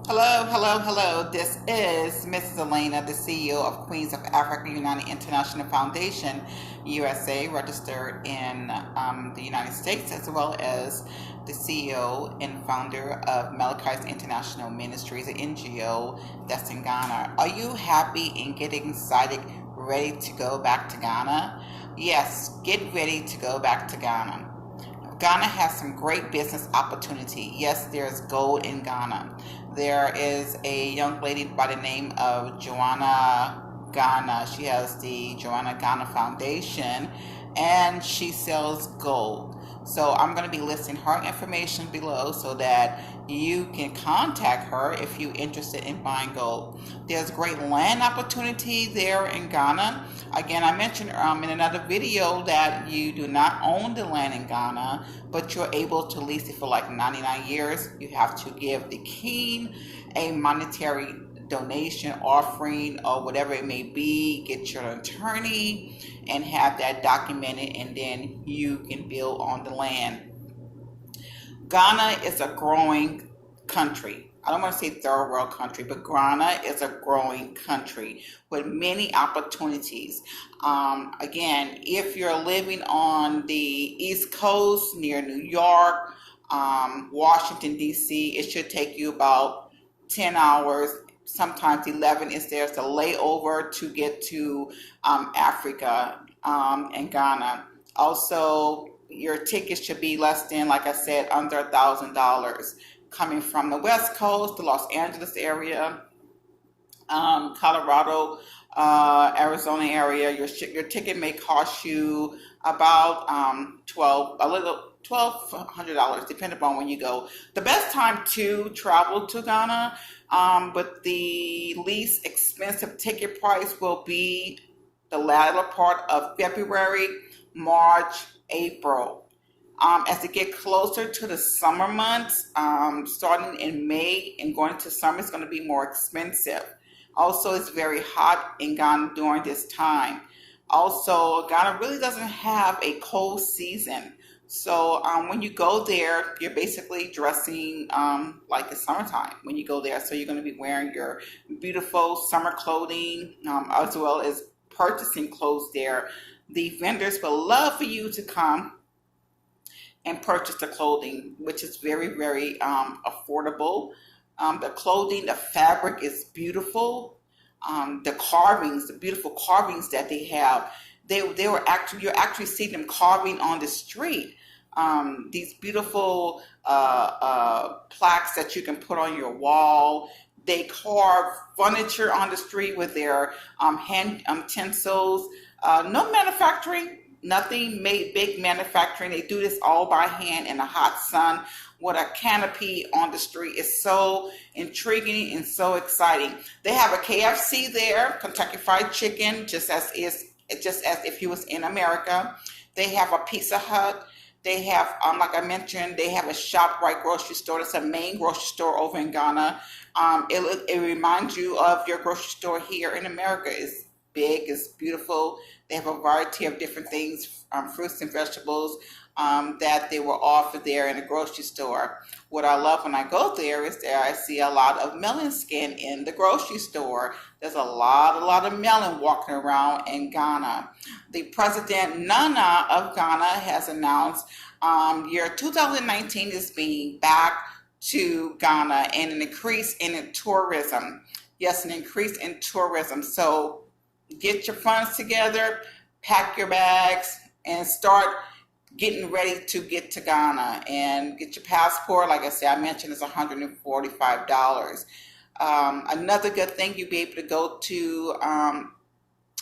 Hello, hello, hello. This is Mrs. Alaina, the CEO of Queens of Africa United International Foundation, USA, registered in the United States, as well as the CEO and founder of Malachi's International Ministries, an NGO that's in Ghana. Are you happy and getting excited, ready to go back to Ghana? Yes, get ready to go back to Ghana. Ghana has some great business opportunity. Yes, there's gold in Ghana. There is a young lady by the name of Joana Gyan. She has the Joana Gyan Foundation and she sells gold. So I'm going to be listing her information below so that you can contact her if you're interested in buying gold. There's great land opportunity there in Ghana. Again, I mentioned in another video that you do not own the land in Ghana, but you're able to lease it for like 99 years. You have to give the king a monetary donation, offering, or whatever it may be. Get your attorney and have that documented, and then you can build on the land. Ghana is a growing country. I don't want to say third world country, but Ghana is a growing country with many opportunities. Again, if you're living on the East Coast near New York, Washington, D.C., it should take you about 10 hours, sometimes 11 is there's a layover to get to Africa and Ghana. Also, your tickets should be less than, like I said, under $1,000. Coming from the West Coast, the Los Angeles area, Colorado, Arizona area, your ticket may cost you about $1,200, depending upon when you go. The best time to travel to Ghana, but the least expensive ticket price will be the latter part of February, March, April. As it get closer to the summer months, starting in May and going to summer, it's going to be more expensive. Also, it's very hot in Ghana during this time. Also, Ghana really doesn't have a cold season. So when you go there, you're basically dressing like it's summertime when you go there. So you're going to be wearing your beautiful summer clothing, as well as purchasing clothes there. The vendors will love for you to come and purchase the clothing, which is very, very affordable. The clothing, the fabric is beautiful. The carvings, the beautiful carvings that they have, they were actually, you're actually seeing them carving on the street. These beautiful plaques that you can put on your wall. They carve furniture on the street with their hand tinsels. No manufacturing, nothing made big manufacturing. They do this all by hand in the hot sun with a canopy on the street. It's so intriguing and so exciting. They have a KFC there, Kentucky Fried Chicken, just as if you was in America. They have a Pizza Hut. They have, like I mentioned, they have a ShopRite grocery store. It's a main grocery store over in Ghana. It reminds you of your grocery store here in America. It's big, it's beautiful. They have a variety of different things, fruits and vegetables that they will offer there in the grocery store. What I love when I go there is that I see a lot of melon skin in the grocery store. There's a lot of melon walking around in Ghana. The president Nana of Ghana has announced year 2019 is being back to Ghana and an increase in tourism. Yes, an increase in tourism. So get your funds together, pack your bags, and start getting ready to get to Ghana and get your passport. Like I said, I mentioned it's $145. Another good thing, you'll be able to go to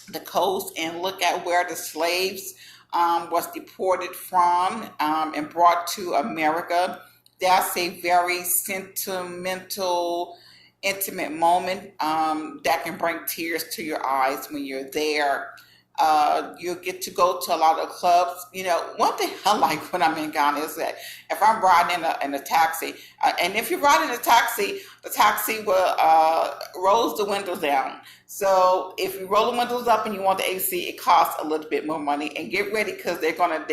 the coast and look at where the slaves was deported from and brought to America. That's a very sentimental, intimate moment that can bring tears to your eyes when you're there. You get to go to a lot of clubs. One thing I like when I'm in Ghana is that if I'm riding in a taxi, and if you're riding a taxi, the taxi will rolls the windows down. So if you roll the windows up and you want the AC, it costs a little bit more money. And get ready because they're gonna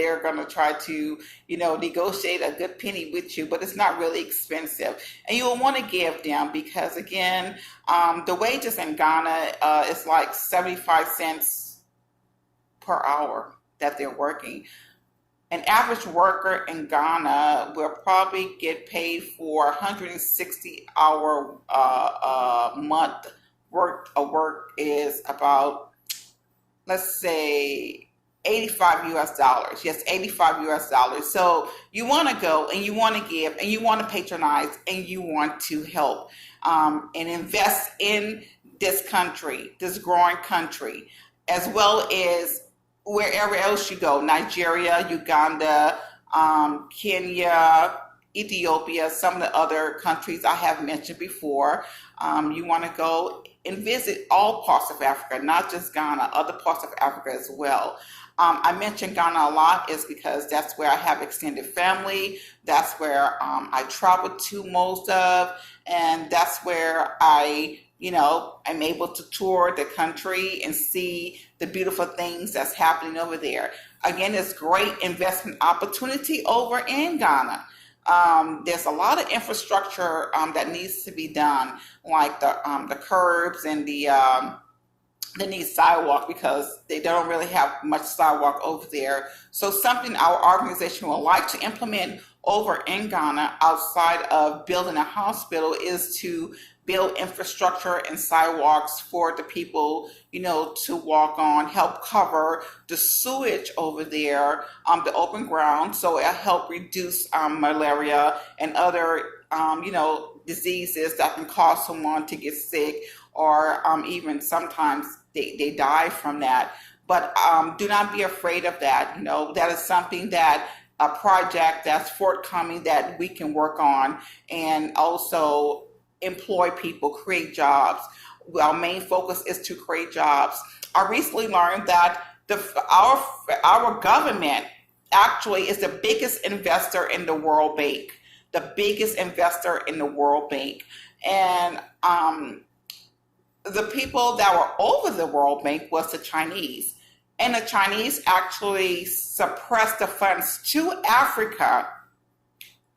try to negotiate a good penny with you, but it's not really expensive. And you'll want to give them because again, the wages in Ghana is like 75 cents per hour that they're working. An average worker in Ghana will probably get paid for 160-hour month work is about, let's say, $85. Yes, $85. So you want to go and you want to give and you want to patronize and you want to help and invest in this country, this growing country, as well as wherever else you go, Nigeria, Uganda, Kenya, Ethiopia, some of the other countries I have mentioned before. You want to go and visit all parts of Africa, not just Ghana, other parts of Africa as well. I mention Ghana a lot is because that's where I have extended family. That's where I travel to most of, and that's where I'm able to tour the country and see the beautiful things that's happening over there. Again, it's great investment opportunity over in Ghana. There's a lot of infrastructure that needs to be done, like the curbs and they need sidewalk because they don't really have much sidewalk over there. So something our organization would like to implement over in Ghana outside of building a hospital is to build infrastructure and sidewalks for the people, to walk on, help cover the sewage over there, the open ground. So it help reduce malaria and other, diseases that can cause someone to get sick or even sometimes they die from that. But do not be afraid of that. That is something that a project that's forthcoming that we can work on and also employ people, create jobs. Our main focus is to create jobs. I recently learned that our government actually is the biggest investor in the World Bank, the biggest investor in the World Bank. And the people that were over the World Bank was the Chinese. And the Chinese actually suppressed the funds to Africa.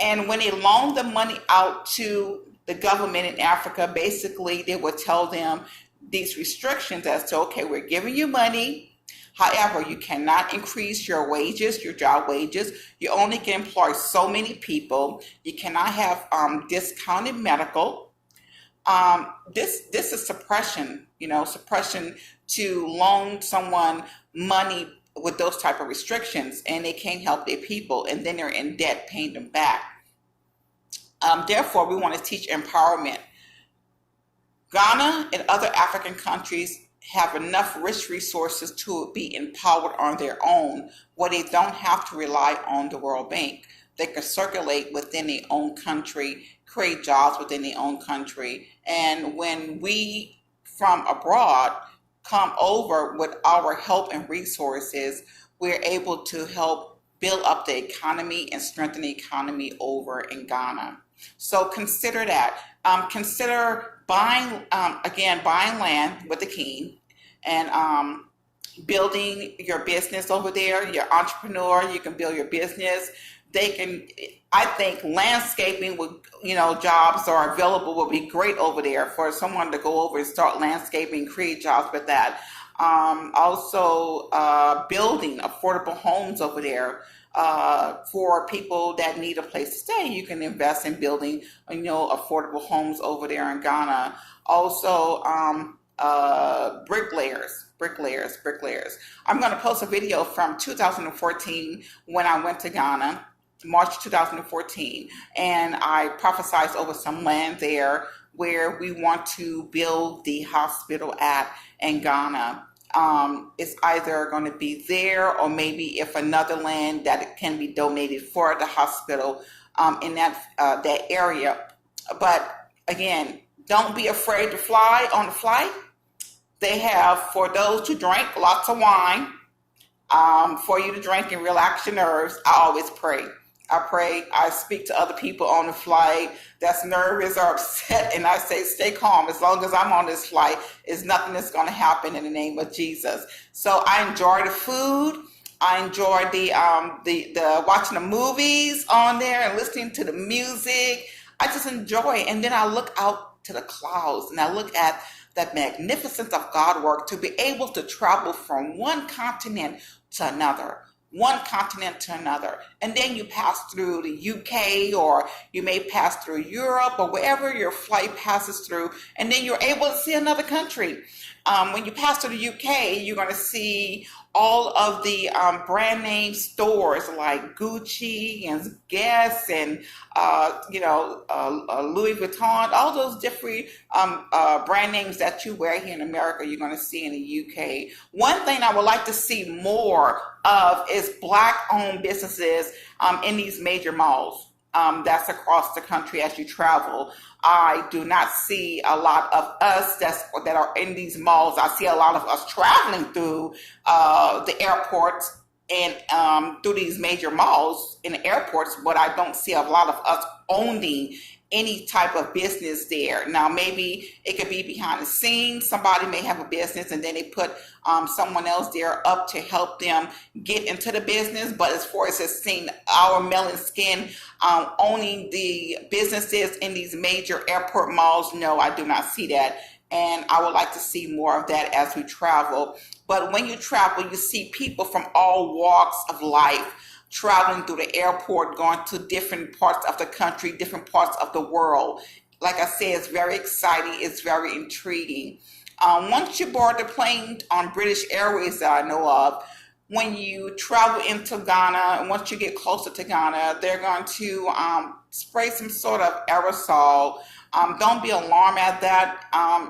And when they loaned the money out to the government in Africa, basically they would tell them these restrictions as to, okay, we're giving you money. However, you cannot increase your wages, your job wages. You only can employ so many people. You cannot have discounted medical. This is suppression, suppression to loan someone money with those type of restrictions, and they can't help their people, and then they're in debt paying them back. Therefore, we want to teach empowerment. Ghana and other African countries have enough rich resources to be empowered on their own, where they don't have to rely on the World Bank. They can circulate within their own country, create jobs within their own country. And when we from abroad come over with our help and resources, we're able to help build up the economy and strengthen the economy over in Ghana. So consider that. Consider buying land with the king and building your business over there. You're an entrepreneur, you can build your business. I think landscaping would, jobs are available would be great over there for someone to go over and start landscaping, create jobs with that. Also, building affordable homes over there for people that need a place to stay. You can invest in building, affordable homes over there in Ghana. Also, bricklayers. I'm going to post a video from 2014 when I went to Ghana. March 2014, and I prophesied over some land there where we want to build the hospital at in Ghana. It's either going to be there or maybe if another land that it can be donated for the hospital in that area. But again, don't be afraid to fly on the flight. They have, for those who drink, lots of wine for you to drink and relax your nerves. I always pray. I pray. I speak to other people on the flight that's nervous or upset, and I say, stay calm. As long as I'm on this flight, it's nothing that's going to happen in the name of Jesus. So I enjoy the food. I enjoy the watching the movies on there and listening to the music. I just enjoy it. And then I look out to the clouds and I look at that magnificence of God work to be able to travel from one continent to another, one continent to another. And then you pass through the UK, or you may pass through Europe, or wherever your flight passes through, and then you're able to see another country. When you pass through the UK, you're going to see all of the brand name stores like Gucci and Guess and Louis Vuitton, all those different brand names that you wear here in America, you're going to see in the UK. One thing I would like to see more of is Black-owned businesses in these major malls. That's across the country as you travel. I do not see a lot of us that are in these malls. I see a lot of us traveling through the airports and through these major malls in the airports, but I don't see a lot of us owning any type of business there. Now, maybe it could be behind the scenes. Somebody may have a business and then they put someone else there up to help them get into the business. But as far as seeing our melon skin owning the businesses in these major airport malls, no, I do not see that. And I would like to see more of that as we travel. But when you travel, you see people from all walks of life traveling through the airport, going to different parts of the country, different parts of the world. Like I said, it's very exciting. It's very intriguing. Once you board the plane on British Airways that I know of, when you travel into Ghana, and once you get closer to Ghana, they're going to spray some sort of aerosol. Don't be alarmed at that.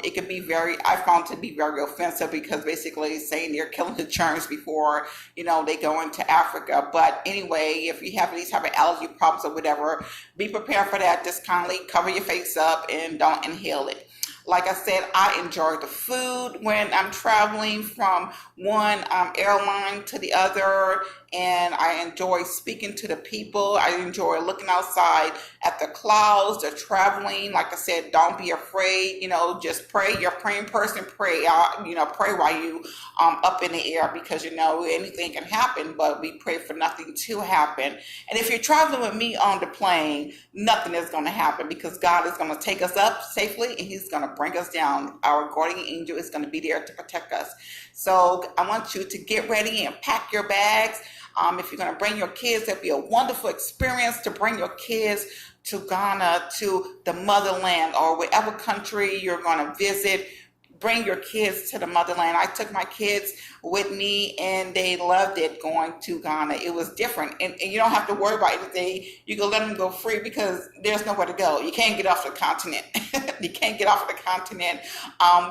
It could be I found it to be very offensive, because basically saying they're killing the germs before, they go into Africa. But anyway, if you have these type of allergy problems or whatever, be prepared for that. Just kindly cover your face up and don't inhale it. Like I said, I enjoy the food when I'm traveling from one airline to the other, and I enjoy speaking to the people. I enjoy looking outside at the clouds, the traveling. Like I said, don't be afraid. Just pray. You're a praying person. Pray. Pray while you up in the air, because anything can happen. But we pray for nothing to happen. And if you're traveling with me on the plane, nothing is going to happen, because God is going to take us up safely and He's going to bring us down. Our guardian angel is going to be there to protect us. So I want you to get ready and pack your bags. If you're going to bring your kids, that'd be a wonderful experience to bring your kids to Ghana, to the motherland, or whatever country you're going to visit. Bring your kids to the motherland. I took my kids with me and they loved it going to Ghana. It was different. And you don't have to worry about anything. You can let them go free, because there's nowhere to go. You can't get off the continent. You can't get off the continent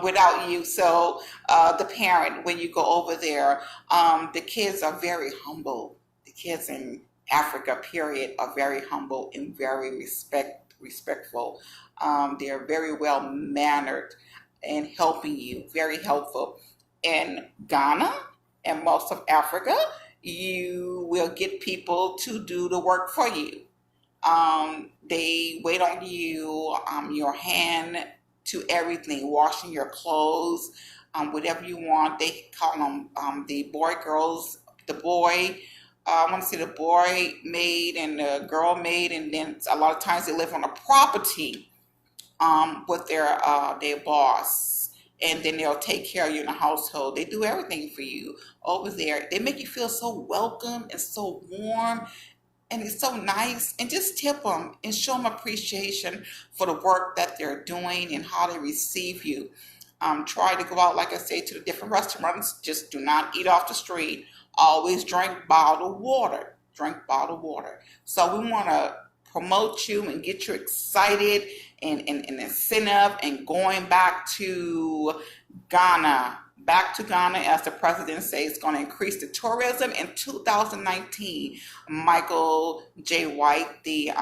without you. So the parent, when you go over there, the kids are very humble. The kids in Africa, period, are very humble and very respectful. They're very well mannered and helping you, very helpful. In Ghana and most of Africa, you will get people to do the work for you. They wait on you, your hand to everything, washing your clothes, whatever you want. They call them the boy maid and the girl maid, and then a lot of times they live on a property with their boss, and then they'll take care of you in the household. They do everything for you over there. They make you feel so welcome and so warm, and it's so nice. And just tip them and show them appreciation for the work that they're doing and how they receive you. Try to go out, like I say, to the different restaurants. Just do not eat off the street. Always drink bottled water. Drink bottled water. So we want to promote you and get you excited and incentive and going back to Ghana. Back to Ghana, as the president says, is going to increase the tourism in 2019. Michael J. White, the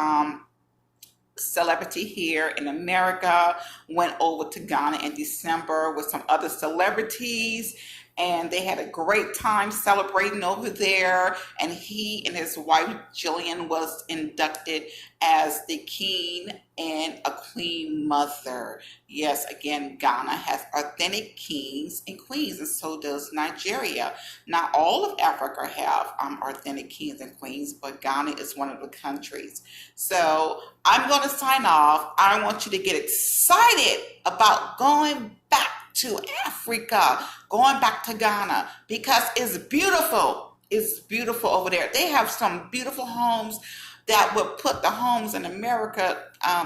celebrity here in America, went over to Ghana in December with some other celebrities, and they had a great time celebrating over there. And he and his wife Jillian was inducted as the king and a queen mother. Yes, again, Ghana has authentic kings and queens, and so does Nigeria. Not all of Africa have authentic kings and queens, but Ghana is one of the countries. So I'm going to sign off. I want you to get excited about going back to Africa, going back to Ghana, because it's beautiful. It's beautiful over there. They have some beautiful homes that would put the homes in America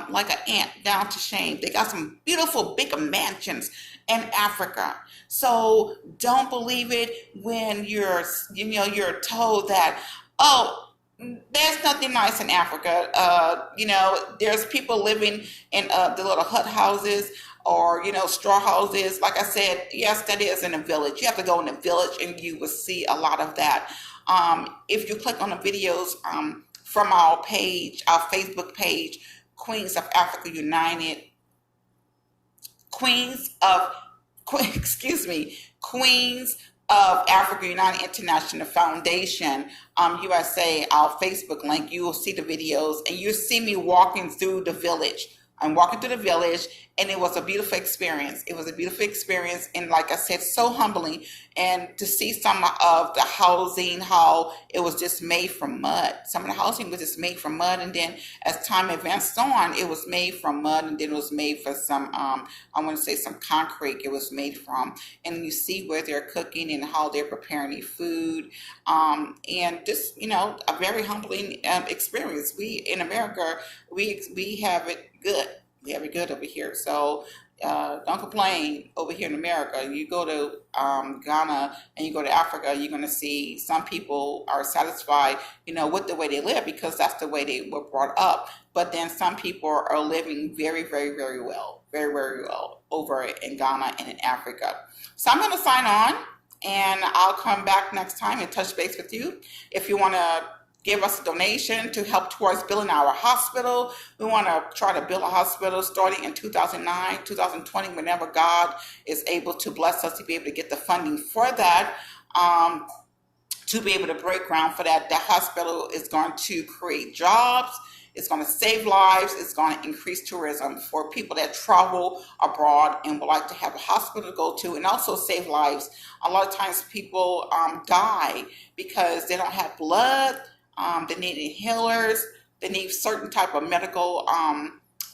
like an ant down to shame. They got some beautiful big mansions in Africa. So don't believe it when you're told that, oh, there's nothing nice in Africa. There's people living in the little hut houses or, straw houses. Like I said, yes, that is in a village. You have to go in a village and you will see a lot of that. If you click on the videos from our page, our Facebook page, Queens of Africa United, Queens of Africa United International Foundation, USA, our Facebook link, you will see the videos and you see me walking through the village. I'm walking through the village, and it was a beautiful experience. It was a beautiful experience, and like I said, so humbling. And to see some of the housing, how it was just made from mud. Some of the housing was just made from mud, and then as time advanced on, it was made from mud, and then it was made for some, some concrete it was made from. And you see where they're cooking and how they're preparing their food. And just, a very humbling experience. We, in America, we have it good. We have it good over here. So don't complain over here in America. You go to Ghana and you go to Africa, you're going to see some people are satisfied, with the way they live because that's the way they were brought up. But then some people are living very, very, very well, very, very well over in Ghana and in Africa. So I'm going to sign on, and I'll come back next time and touch base with you. If you want to give us a donation to help towards building our hospital. We want to try to build a hospital starting in 2009, 2020, whenever God is able to bless us to be able to get the funding for that, to be able to break ground for that. That hospital is going to create jobs. It's going to save lives. It's going to increase tourism for people that travel abroad and would like to have a hospital to go to, and also save lives. A lot of times people die because they don't have blood. They need inhalers. They need certain type of medical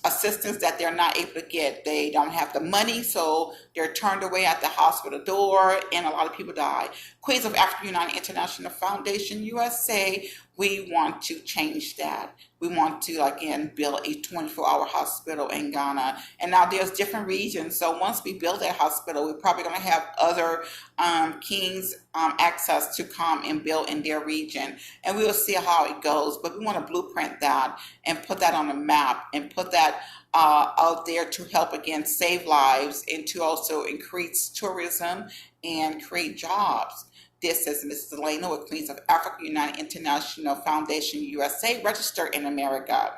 assistance that they're not able to get. They don't have the money, so they're turned away at the hospital door, and a lot of people die. Queens of Africa United International Foundation, USA, we want to change that. We want to, again, build a 24-hour hospital in Ghana. And now there's different regions, so once we build that hospital, we're probably going to have other kings access to come and build in their region. And we will see how it goes, but we want to blueprint that and put that on a map and put that out there to help, again, save lives and to also increase tourism and create jobs. This is Mrs. Alaina with Queens of Africa United International Foundation USA, registered in America.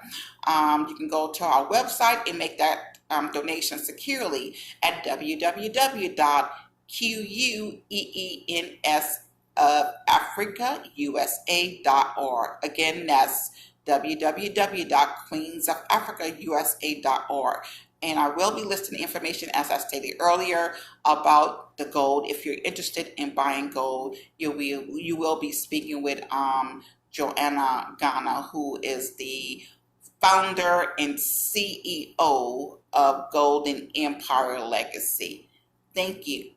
You can go to our website and make that donation securely at www.queensofafricausa.org. Again, that's www.queensofafricausa.org. And I will be listing information, as I stated earlier, about the gold. If you're interested in buying gold, you will be speaking with Joana Gyan, who is the founder and CEO of Golden Empire Legacy. Thank you.